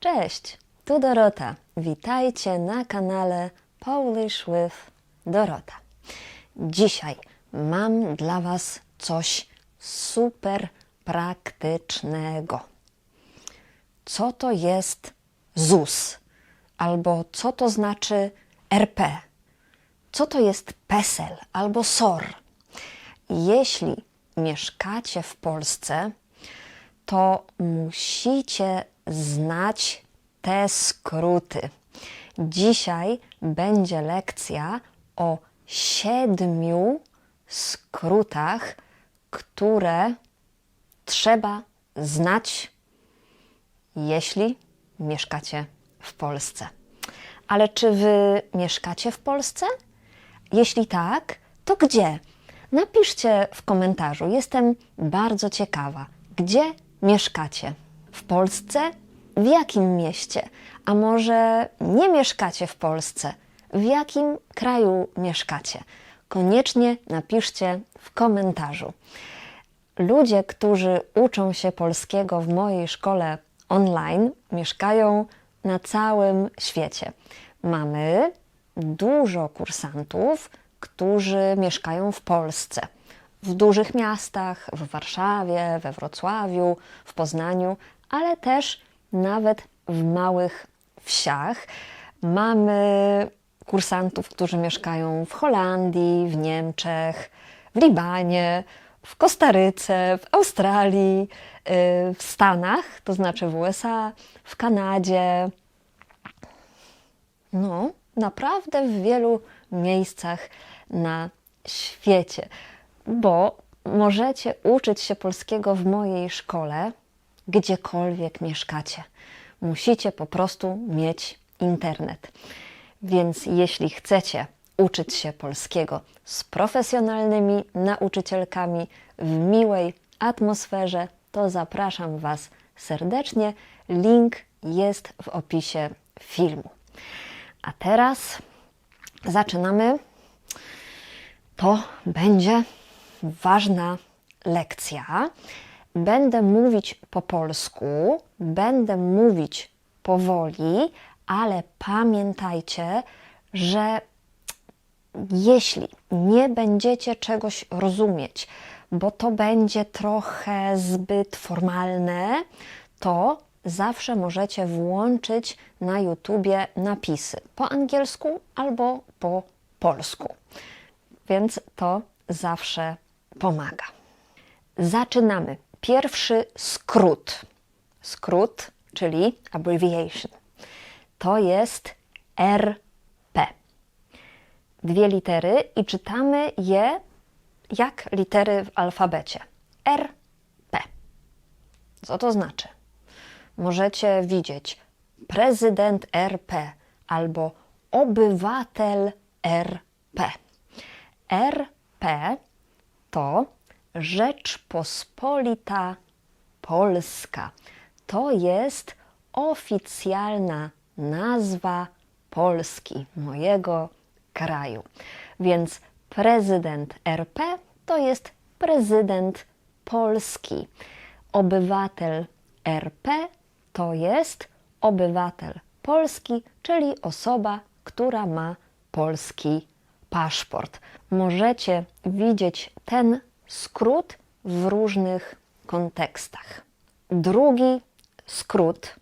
Cześć, tu Dorota. Witajcie na kanale Polish with Dorota. Dzisiaj mam dla Was coś super praktycznego. Co to jest ZUS? Albo co to znaczy RP? Co to jest PESEL albo SOR? Jeśli mieszkacie w Polsce, to musicie znać te skróty. Dzisiaj będzie lekcja o 7 skrótach, które trzeba znać, jeśli mieszkacie w Polsce. Ale czy Wy mieszkacie w Polsce? Jeśli tak, to gdzie? Napiszcie w komentarzu. Jestem bardzo ciekawa. Gdzie mieszkacie? W Polsce? W jakim mieście? A może nie mieszkacie w Polsce? W jakim kraju mieszkacie? Koniecznie napiszcie w komentarzu. Ludzie, którzy uczą się polskiego w mojej szkole online, mieszkają na całym świecie. Mamy dużo kursantów, którzy mieszkają w Polsce. W dużych miastach, w Warszawie, we Wrocławiu, w Poznaniu, ale też nawet w małych wsiach. Mamy kursantów, którzy mieszkają w Holandii, w Niemczech, w Libanie, w Kostaryce, w Australii, w Stanach, to znaczy w USA, w Kanadzie. No, naprawdę w wielu miejscach na świecie, bo możecie uczyć się polskiego w mojej szkole, gdziekolwiek mieszkacie. Musicie po prostu mieć internet. Więc jeśli chcecie uczyć się polskiego z profesjonalnymi nauczycielkami w miłej atmosferze, to zapraszam Was serdecznie. Link jest w opisie filmu. A teraz zaczynamy. To będzie ważna lekcja. Będę mówić po polsku, będę mówić powoli, ale pamiętajcie, że jeśli nie będziecie czegoś rozumieć, bo to będzie trochę zbyt formalne, to zawsze możecie włączyć na YouTubie napisy po angielsku albo po polsku. Więc to zawsze pomaga. Zaczynamy. Pierwszy skrót. Skrót, czyli abbreviation. To jest RP. 2 litery i czytamy je jak litery w alfabecie. RP. Co to znaczy? Możecie widzieć prezydent RP albo obywatel RP. RP to Rzeczpospolita Polska. To jest oficjalna nazwa Polski, mojego kraju. Więc prezydent RP to jest prezydent Polski. Obywatel RP to jest obywatel Polski, czyli osoba, która ma polski paszport. Możecie widzieć ten skrót w różnych kontekstach. Drugi skrót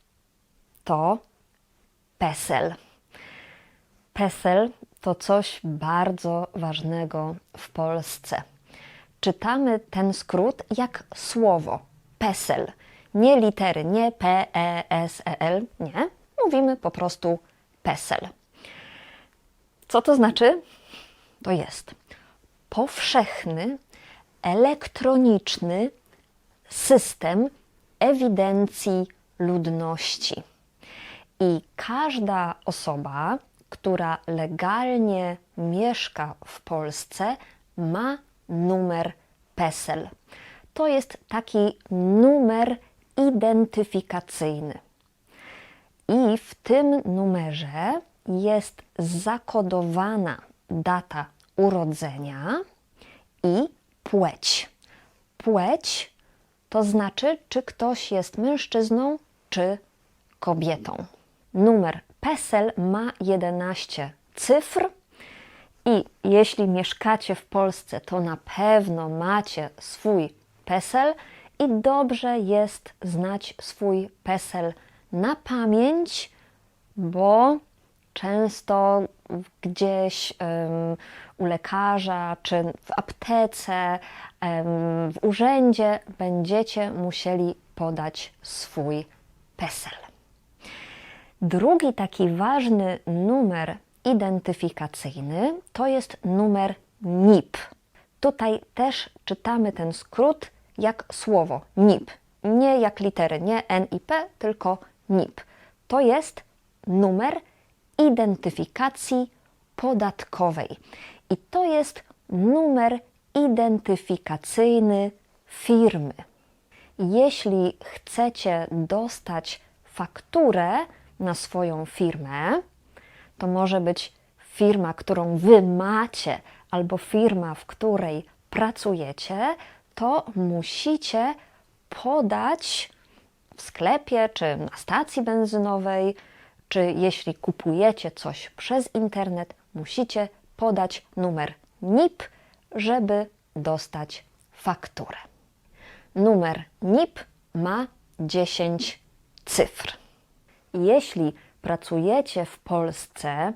to PESEL. PESEL to coś bardzo ważnego w Polsce. Czytamy ten skrót jak słowo PESEL. Nie litery, nie P-E-S-E-L, nie. Mówimy po prostu PESEL. Co to znaczy? To jest powszechny, elektroniczny system ewidencji ludności. I każda osoba, która legalnie mieszka w Polsce, ma numer PESEL. To jest taki numer identyfikacyjny. I w tym numerze jest zakodowana data urodzenia i płeć. Płeć to znaczy, czy ktoś jest mężczyzną, czy kobietą. Numer PESEL ma 11 cyfr i jeśli mieszkacie w Polsce, to na pewno macie swój PESEL i dobrze jest znać swój PESEL na pamięć, bo często gdzieś u lekarza czy w aptece, w urzędzie będziecie musieli podać swój PESEL. Drugi taki ważny numer identyfikacyjny to jest numer NIP. Tutaj też czytamy ten skrót jak słowo NIP, nie jak litery, nie NIP, tylko NIP. To jest numer identyfikacji podatkowej i to jest numer identyfikacyjny firmy. Jeśli chcecie dostać fakturę na swoją firmę, to może być firma, którą wy macie, albo firma, w której pracujecie, to musicie podać w sklepie, czy na stacji benzynowej, czy jeśli kupujecie coś przez internet, musicie podać numer NIP, żeby dostać fakturę. Numer NIP ma 10 cyfr. Jeśli pracujecie w Polsce,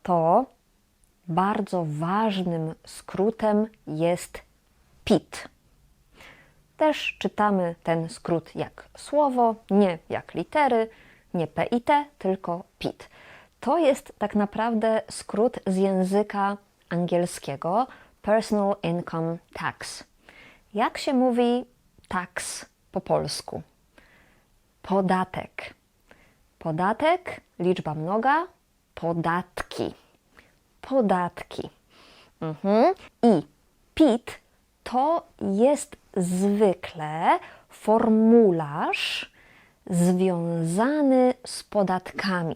to bardzo ważnym skrótem jest PIT. Też czytamy ten skrót jak słowo, nie jak litery, nie PIT, tylko PIT. To jest tak naprawdę skrót z języka angielskiego Personal Income Tax. Jak się mówi tax po polsku? Podatek. Podatek, liczba mnoga, podatki. Podatki. I PIT to jest zwykle formularz związany z podatkami.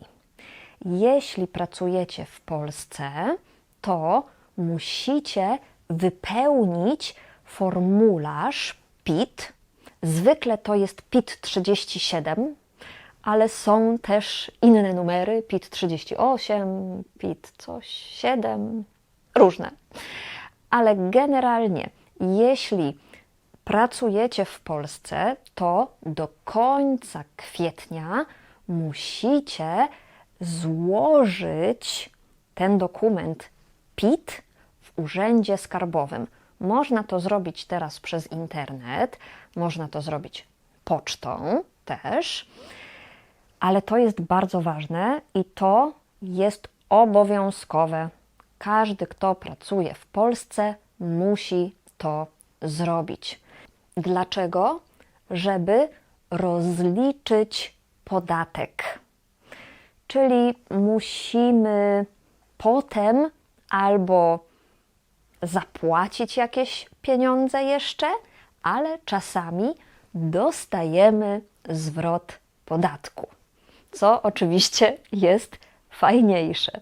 Jeśli pracujecie w Polsce, to musicie wypełnić formularz PIT. Zwykle to PIT PIT 37, ale są też inne numery, PIT 38, PIT coś 7, różne. Ale generalnie, jeśli pracujecie w Polsce, to do końca kwietnia musicie złożyć ten dokument PIT w Urzędzie Skarbowym. Można to zrobić teraz przez internet, można to zrobić pocztą też, ale to jest bardzo ważne i to jest obowiązkowe. Każdy, kto pracuje w Polsce, musi to zrobić. Dlaczego? Żeby rozliczyć podatek. Czyli musimy potem albo zapłacić jakieś pieniądze jeszcze, ale czasami dostajemy zwrot podatku, co oczywiście jest fajniejsze.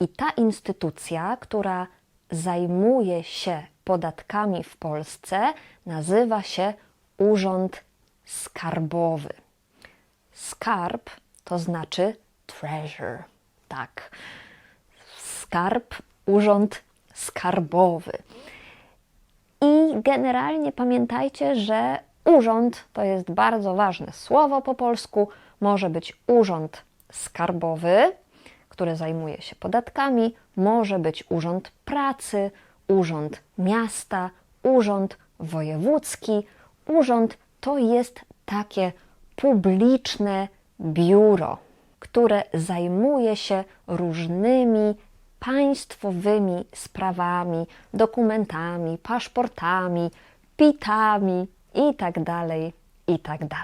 I ta instytucja, która zajmuje się podatkami w Polsce, nazywa się Urząd Skarbowy. Skarb to znaczy treasure, tak. Skarb, Urząd Skarbowy. I generalnie pamiętajcie, że urząd to jest bardzo ważne słowo po polsku. Może być urząd skarbowy, który zajmuje się podatkami, może być urząd pracy, urząd miasta, urząd wojewódzki. Urząd to jest takie publiczne biuro, które zajmuje się różnymi państwowymi sprawami, dokumentami, paszportami, PIT-ami itd., itd.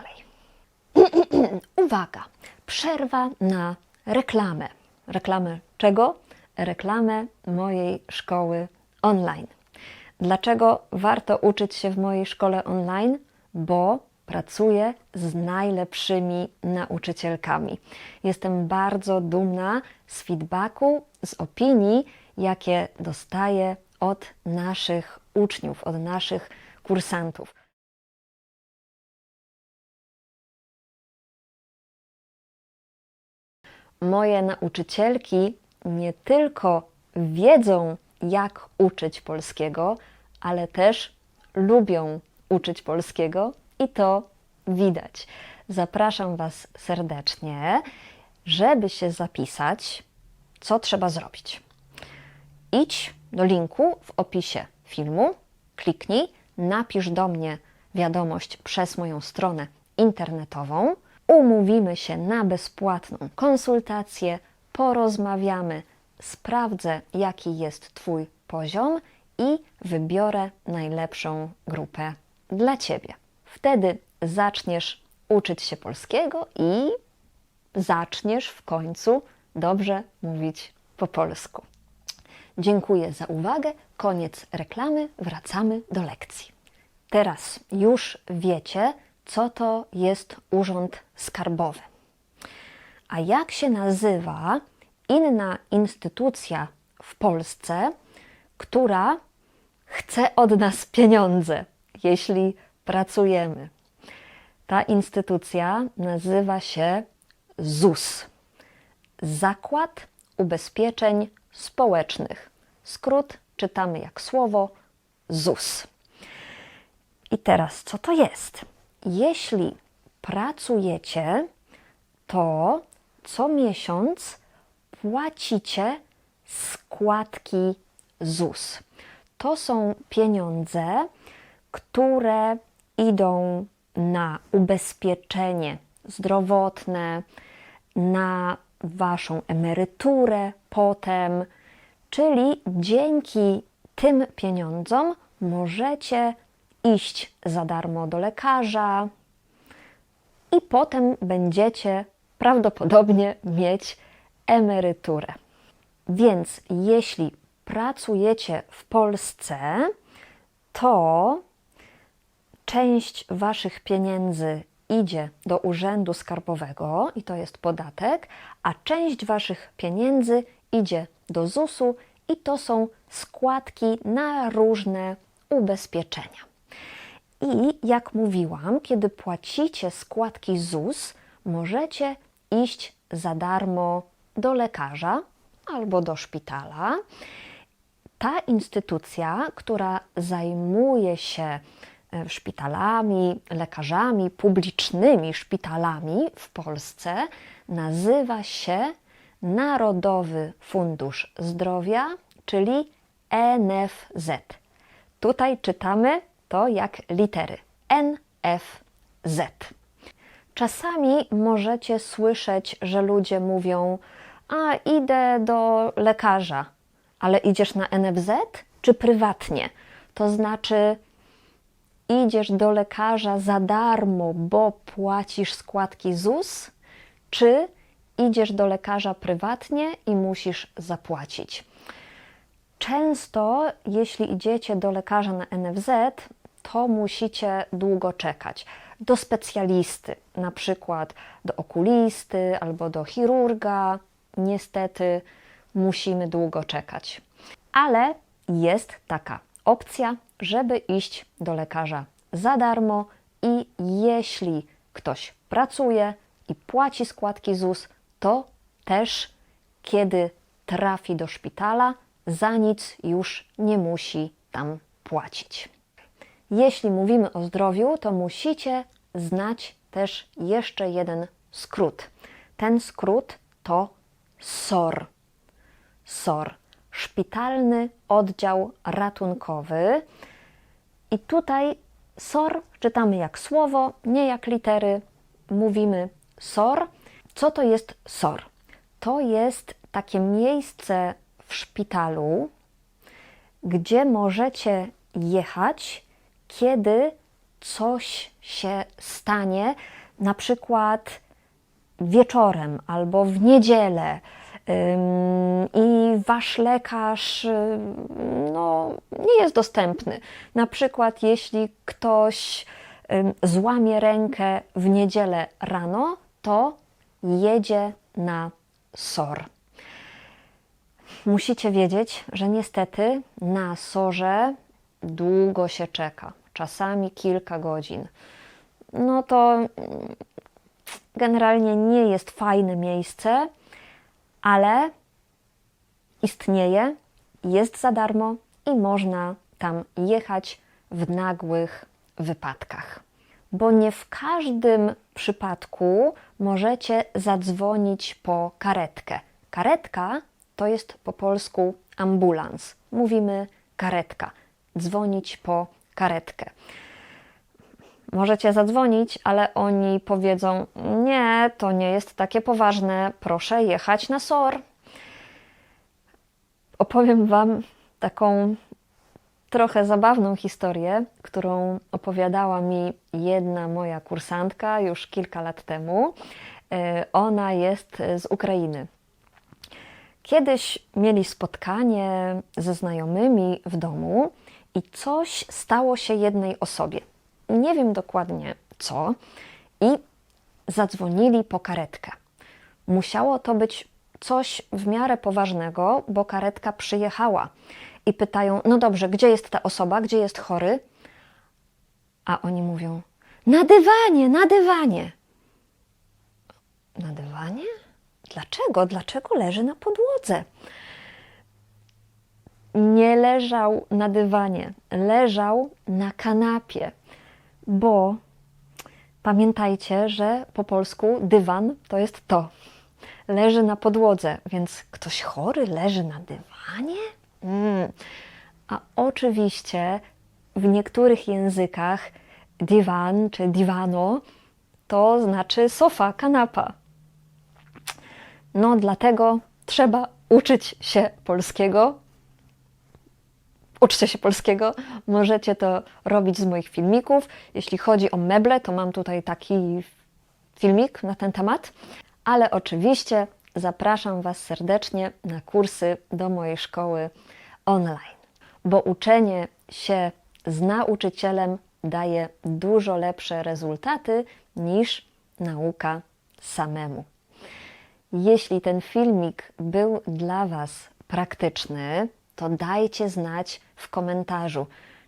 Uwaga! Przerwa na reklamę. Reklamę czego? Reklamę mojej szkoły online. Dlaczego warto uczyć się w mojej szkole online? Bo pracuję z najlepszymi nauczycielkami. Jestem bardzo dumna z feedbacku, z opinii, jakie dostaję od naszych uczniów, od naszych kursantów. moje nauczycielki nie tylko wiedzą, jak uczyć polskiego, ale też lubią uczyć polskiego i to widać. Zapraszam Was serdecznie, żeby się zapisać, co trzeba zrobić. Idź do linku w opisie filmu, kliknij, napisz do mnie wiadomość przez moją stronę internetową, umówimy się na bezpłatną konsultację, porozmawiamy, sprawdzę, jaki jest Twój poziom i wybiorę najlepszą grupę dla Ciebie. Wtedy zaczniesz uczyć się polskiego i zaczniesz w końcu dobrze mówić po polsku. Dziękuję za uwagę. Koniec reklamy. Wracamy do lekcji. Teraz już wiecie, co to jest Urząd Skarbowy. A jak się nazywa inna instytucja w Polsce, która chce od nas pieniądze, jeśli pracujemy? Ta instytucja nazywa się ZUS. Zakład Ubezpieczeń Społecznych. Skrót czytamy jak słowo ZUS. I teraz, co to jest? Jeśli pracujecie, to co miesiąc płacicie składki ZUS. To są pieniądze, które idą na ubezpieczenie zdrowotne, na Waszą emeryturę potem, czyli dzięki tym pieniądzom możecie iść za darmo do lekarza i potem będziecie prawdopodobnie mieć emeryturę. Więc jeśli pracujecie w Polsce, to część Waszych pieniędzy idzie do Urzędu Skarbowego i to jest podatek, a część Waszych pieniędzy idzie do ZUS-u i to są składki na różne ubezpieczenia. I jak mówiłam, kiedy płacicie składki ZUS, możecie iść za darmo do lekarza albo do szpitala. Ta instytucja, która zajmuje się szpitalami, lekarzami, publicznymi szpitalami w Polsce, nazywa się Narodowy Fundusz Zdrowia, czyli NFZ. Tutaj czytamy to jak litery NFZ. Czasami możecie słyszeć, że ludzie mówią: a idę do lekarza, ale idziesz na NFZ czy prywatnie? To znaczy idziesz do lekarza za darmo, bo płacisz składki ZUS, czy idziesz do lekarza prywatnie i musisz zapłacić. Często, jeśli idziecie do lekarza na NFZ, to musicie długo czekać. Do specjalisty, na przykład do okulisty albo do chirurga, niestety musimy długo czekać. Ale jest taka opcja, żeby iść do lekarza za darmo i jeśli ktoś pracuje i płaci składki ZUS, to też kiedy trafi do szpitala, za nic już nie musi tam płacić. Jeśli mówimy o zdrowiu, to musicie znać też jeszcze jeden skrót. Ten skrót to SOR. SOR. Szpitalny Oddział Ratunkowy. I tutaj SOR czytamy jak słowo, nie jak litery. Mówimy SOR. Co to jest SOR? To jest takie miejsce w szpitalu, gdzie możecie jechać, kiedy coś się stanie, na przykład wieczorem albo w niedzielę i wasz lekarz nie jest dostępny. Na przykład jeśli ktoś złamie rękę w niedzielę rano, to jedzie na SOR. Musicie wiedzieć, że niestety na SOR-ze długo się czeka, czasami kilka godzin. No to generalnie nie jest fajne miejsce, ale istnieje, jest za darmo i można tam jechać w nagłych wypadkach. Bo nie w każdym przypadku możecie zadzwonić po karetkę. Karetka to jest po polsku ambulans. Mówimy karetka. Dzwonić po karetkę. Możecie zadzwonić, ale oni powiedzą: nie, to nie jest takie poważne, proszę jechać na SOR. Opowiem Wam taką trochę zabawną historię, którą opowiadała mi jedna moja kursantka już kilka lat temu. Ona jest z Ukrainy. Kiedyś mieli spotkanie ze znajomymi w domu i coś stało się jednej osobie. Nie wiem dokładnie co i zadzwonili po karetkę. Musiało to być coś w miarę poważnego, bo karetka przyjechała. I pytają: no dobrze, gdzie jest ta osoba, gdzie jest chory? A oni mówią: na dywanie, na dywanie. Na dywanie? Dlaczego? Dlaczego leży na podłodze? Nie leżał na dywanie, leżał na kanapie, bo pamiętajcie, że po polsku dywan to jest to. Leży na podłodze, więc ktoś chory leży na dywanie? A oczywiście w niektórych językach dywan czy diwano to znaczy sofa, kanapa. No dlatego trzeba uczyć się polskiego. Uczcie się polskiego, możecie to robić z moich filmików. Jeśli chodzi o meble, to mam tutaj taki filmik na ten temat, ale oczywiście zapraszam Was serdecznie na kursy do mojej szkoły online, bo uczenie się z nauczycielem daje dużo lepsze rezultaty niż nauka samemu. Jeśli ten filmik był dla Was praktyczny, to dajcie znać w komentarzu,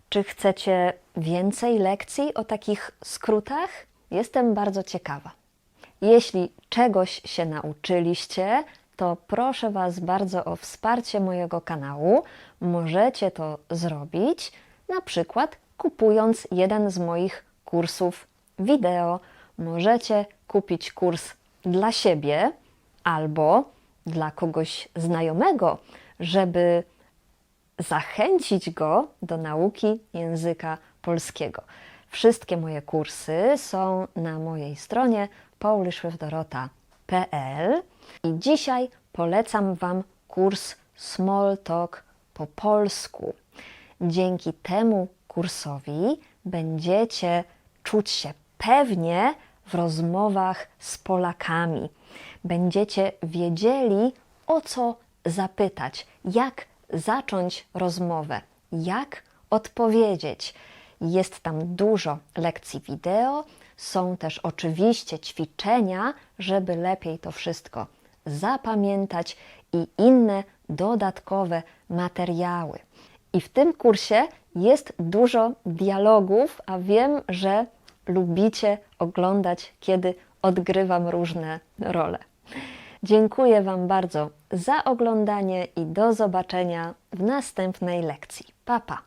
czy chcecie więcej lekcji o takich skrótach? Jestem bardzo ciekawa. Jeśli czegoś się nauczyliście, to proszę Was bardzo o wsparcie mojego kanału. Możecie to zrobić na przykład kupując jeden z moich kursów wideo. Możecie kupić kurs dla siebie albo dla kogoś znajomego, żeby zachęcić go do nauki języka polskiego. Wszystkie moje kursy są na mojej stronie polishwithdorota.pl i dzisiaj polecam Wam kurs Small Talk po polsku. Dzięki temu kursowi będziecie czuć się pewnie w rozmowach z Polakami. Będziecie wiedzieli, o co zapytać, jak zacząć rozmowę, jak odpowiedzieć. Jest tam dużo lekcji wideo, są też oczywiście ćwiczenia, żeby lepiej to wszystko zapamiętać i inne dodatkowe materiały. I w tym kursie jest dużo dialogów, a wiem, że lubicie oglądać, kiedy odgrywam różne role. Dziękuję Wam bardzo za oglądanie i do zobaczenia w następnej lekcji. Pa, pa!